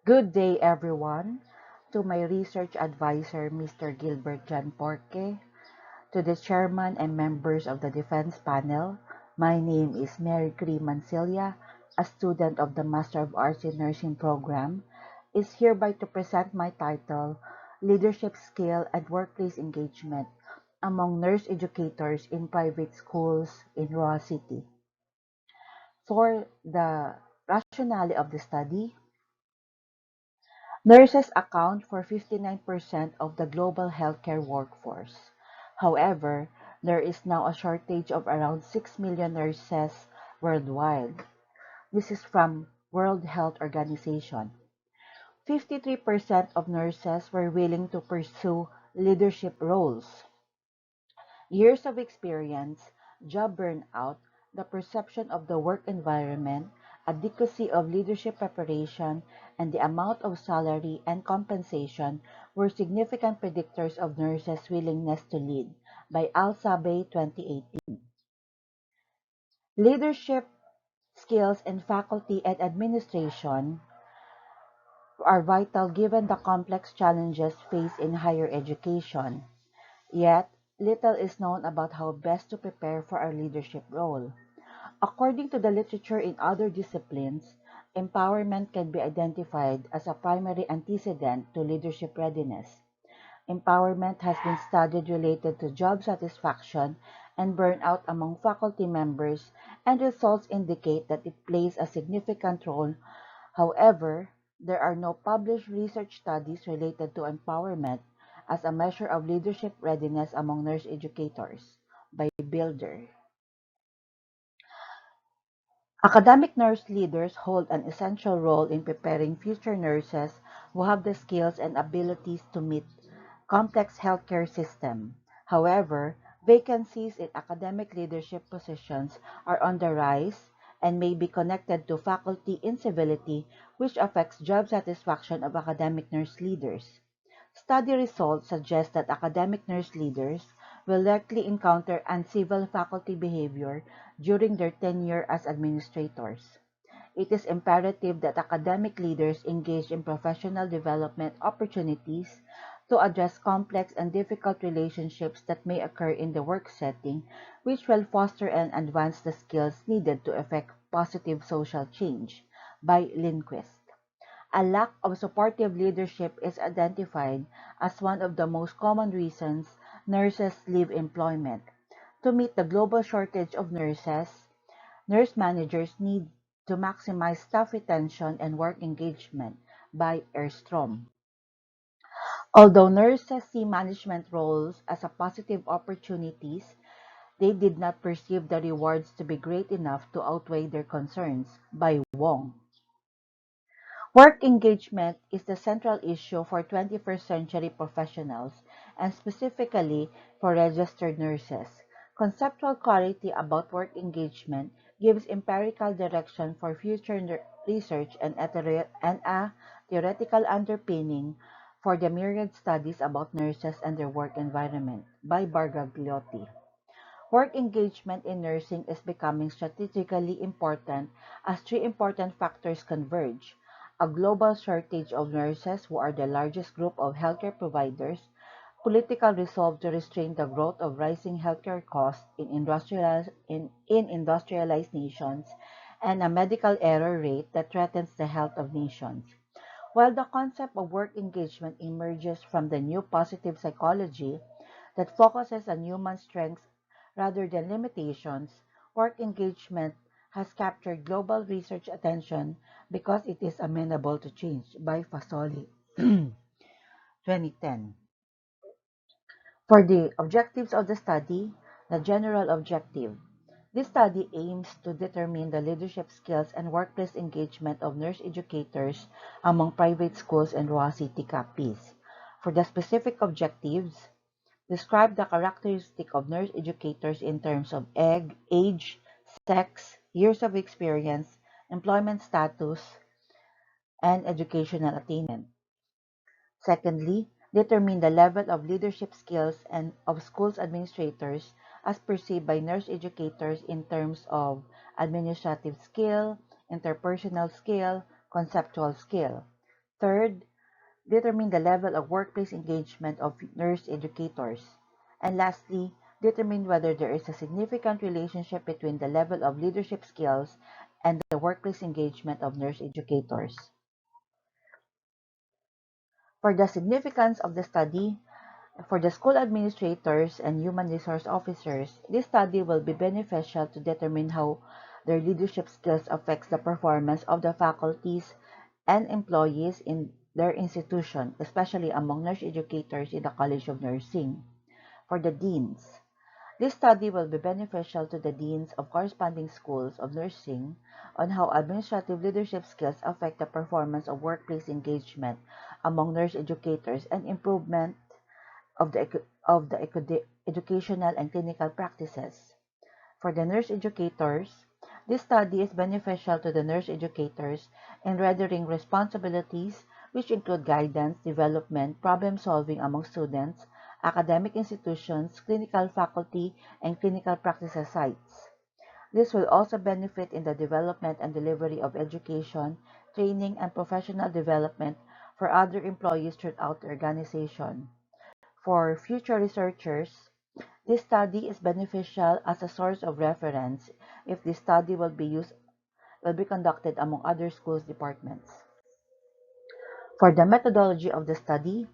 Good day, everyone. To my research advisor, Mr. Gilbert John Porque, to the chairman and members of the defense panel, my name is Mary Cree Mancilia, a student of the Master of Arts in Nursing program, is hereby to present my title, Leadership Skill and Workplace Engagement among Nurse Educators in Private Schools in Roa City. For the rationale of the study, nurses account for 59% of the global healthcare workforce. However, there is now a shortage of around 6 million nurses worldwide. This is from World Health Organization. 53% of nurses were willing to pursue leadership roles. Years of experience, job burnout, the perception of the work environment, adequacy of leadership preparation, and the amount of salary and compensation were significant predictors of nurses' willingness to lead by Al-Sabeh 2018. Leadership skills in faculty and administration are vital given the complex challenges faced in higher education. Yet, little is known about how best to prepare for our leadership role. According to the literature in other disciplines, empowerment can be identified as a primary antecedent to leadership readiness. Empowerment has been studied related to job satisfaction and burnout among faculty members, and results indicate that it plays a significant role. However, there are no published research studies related to empowerment as a measure of leadership readiness among nurse educators by Builder. Academic nurse leaders hold an essential role in preparing future nurses who have the skills and abilities to meet complex healthcare system. However, vacancies in academic leadership positions are on the rise and may be connected to faculty incivility, which affects job satisfaction of academic nurse leaders. Study results suggest that academic nurse leaders will likely encounter uncivil faculty behavior during their tenure as administrators. It is imperative that academic leaders engage in professional development opportunities to address complex and difficult relationships that may occur in the work setting, which will foster and advance the skills needed to effect positive social change. By Lindquist. A lack of supportive leadership is identified as one of the most common reasons nurses leave employment. To meet the global shortage of nurses, nurse managers need to maximize staff retention and work engagement by Erstrom. Although nurses see management roles as a positive opportunities, they did not perceive the rewards to be great enough to outweigh their concerns by Wong. Work engagement is the central issue for 21st century professionals and specifically for registered nurses. Conceptual clarity about work engagement gives empirical direction for future research and a theoretical underpinning for the myriad studies about nurses and their work environment by Bargagliotti. Work engagement in nursing is becoming strategically important as three important factors converge: a global shortage of nurses, who are the largest group of healthcare providers, political resolve to restrain the growth of rising healthcare costs in industrialized nations, and a medical error rate that threatens the health of nations. While the concept of work engagement emerges from the new positive psychology that focuses on human strengths rather than limitations, work engagement has captured global research attention because it is amenable to change by Fasoli, 2010. For the objectives of the study, the general objective. This study aims to determine the leadership skills and workplace engagement of nurse educators among private schools in Roa City Capiz. For the specific objectives, describe the characteristic of nurse educators in terms of age, sex, years of experience, employment status, and educational attainment. Secondly, determine the level of leadership skills and of schools administrators as perceived by nurse educators in terms of administrative skill, interpersonal skill, conceptual skill. Third, determine the level of workplace engagement of nurse educators. And lastly, determine whether there is a significant relationship between the level of leadership skills and the workplace engagement of nurse educators. For the significance of the study, for the school administrators and human resource officers, this study will be beneficial to determine how their leadership skills affects the performance of the faculties and employees in their institution, especially among nurse educators in the College of Nursing. For the deans, this study will be beneficial to the deans of corresponding schools of nursing on how administrative leadership skills affect the performance of workplace engagement among nurse educators and improvement of the educational and clinical practices. For the nurse educators, this study is beneficial to the nurse educators in rendering responsibilities which include guidance, development, problem solving among students, academic institutions, clinical faculty, and clinical practices sites. This will also benefit in the development and delivery of education, training, and professional development for other employees throughout the organization. For future researchers, this study is beneficial as a source of reference if this study will be conducted among other schools departments. For the methodology of the study,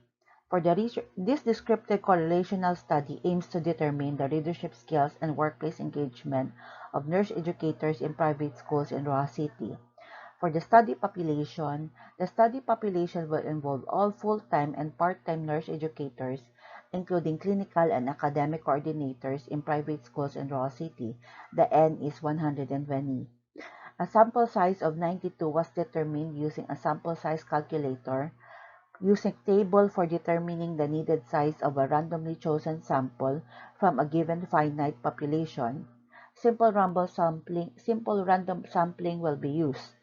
for the research, this descriptive correlational study aims to determine the leadership skills and workplace engagement of nurse educators in private schools in Roa City. For the study population will involve all full-time and part-time nurse educators, including clinical and academic coordinators in private schools in Roa City. The N is 120. A sample size of 92 was determined using a sample size calculator, using table for determining the needed size of a randomly chosen sample from a given finite population. Simple random sampling will be used.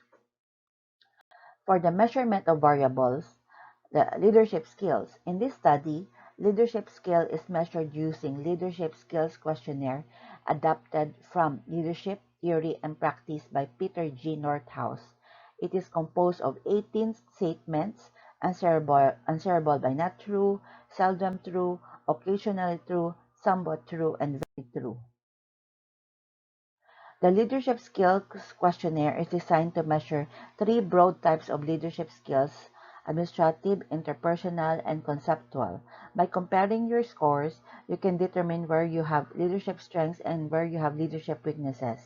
For the measurement of variables, the leadership skills. In this study, leadership skill is measured using Leadership Skills Questionnaire adapted from Leadership Theory and Practice by Peter G. Northouse. It is composed of 18 statements, answerable by not true, seldom true, occasionally true, somewhat true, and very true. The Leadership Skills Questionnaire is designed to measure three broad types of leadership skills: administrative, interpersonal, and conceptual. By comparing your scores, you can determine where you have leadership strengths and where you have leadership weaknesses.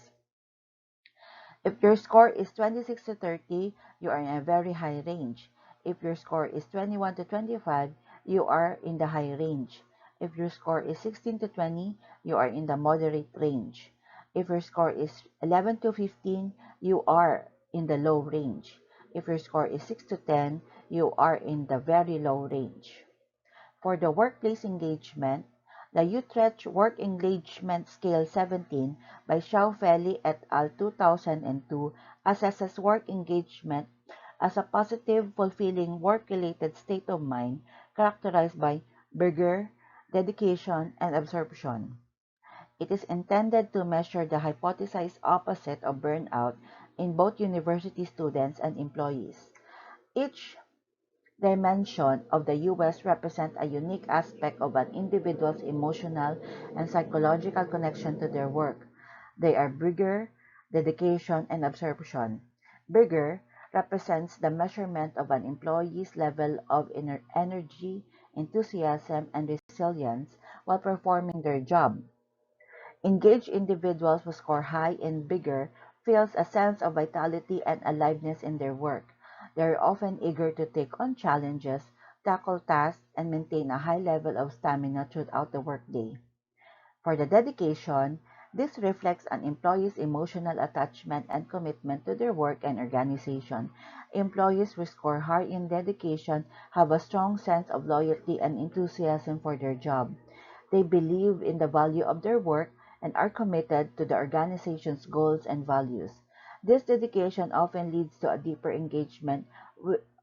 If your score is 26 to 30, you are in a very high range. If your score is 21 to 25, you are in the high range. If your score is 16 to 20, you are in the moderate range. If your score is 11 to 15, you are in the low range. If your score is 6 to 10, you are in the very low range. For the workplace engagement, the Utrecht Work Engagement Scale 17 by Schaufeli et al. 2002 assesses work engagement as a positive, fulfilling, work-related state of mind characterized by vigor, dedication, and absorption. It is intended to measure the hypothesized opposite of burnout in both university students and employees. Each dimension of the US represent a unique aspect of an individual's emotional and psychological connection to their work. They are vigor, dedication, and absorption. Vigor represents the measurement of an employee's level of energy, enthusiasm, and resilience while performing their job. Engaged individuals who score high in vigor feels a sense of vitality and aliveness in their work. They are often eager to take on challenges, tackle tasks, and maintain a high level of stamina throughout the workday. For the dedication, this reflects an employee's emotional attachment and commitment to their work and organization. Employees who score high in dedication have a strong sense of loyalty and enthusiasm for their job. They believe in the value of their work and are committed to the organization's goals and values. This dedication often leads to a deeper engagement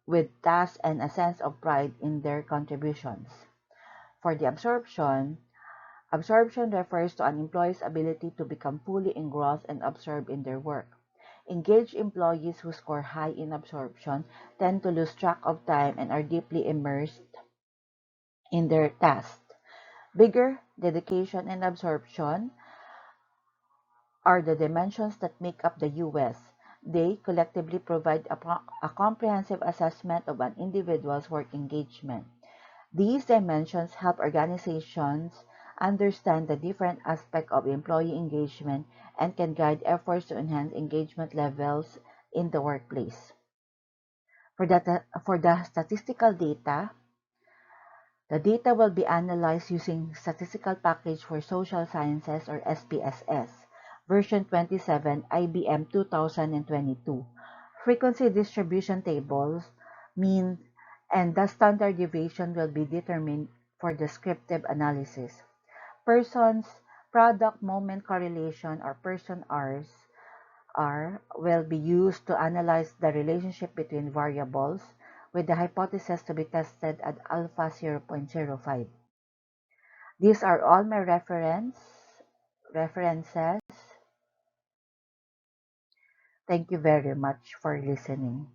with tasks and a sense of pride in their contributions. For the absorption refers to an employee's ability to become fully engrossed and absorbed in their work. Engaged employees who score high in absorption tend to lose track of time and are deeply immersed in their tasks. Vigor, dedication, and absorption are the dimensions that make up the US. They collectively provide a comprehensive assessment of an individual's work engagement. These dimensions help organizations understand the different aspects of employee engagement and can guide efforts to enhance engagement levels in the workplace. For the statistical data, the data will be analyzed using Statistical Package for Social Sciences or SPSS, version 27, IBM 2022. Frequency distribution tables, mean, and the standard deviation will be determined for descriptive analysis. Persons, product moment correlation or person R's R will be used to analyze the relationship between variables with the hypothesis to be tested at alpha 0.05. These are all my references. Thank you very much for listening.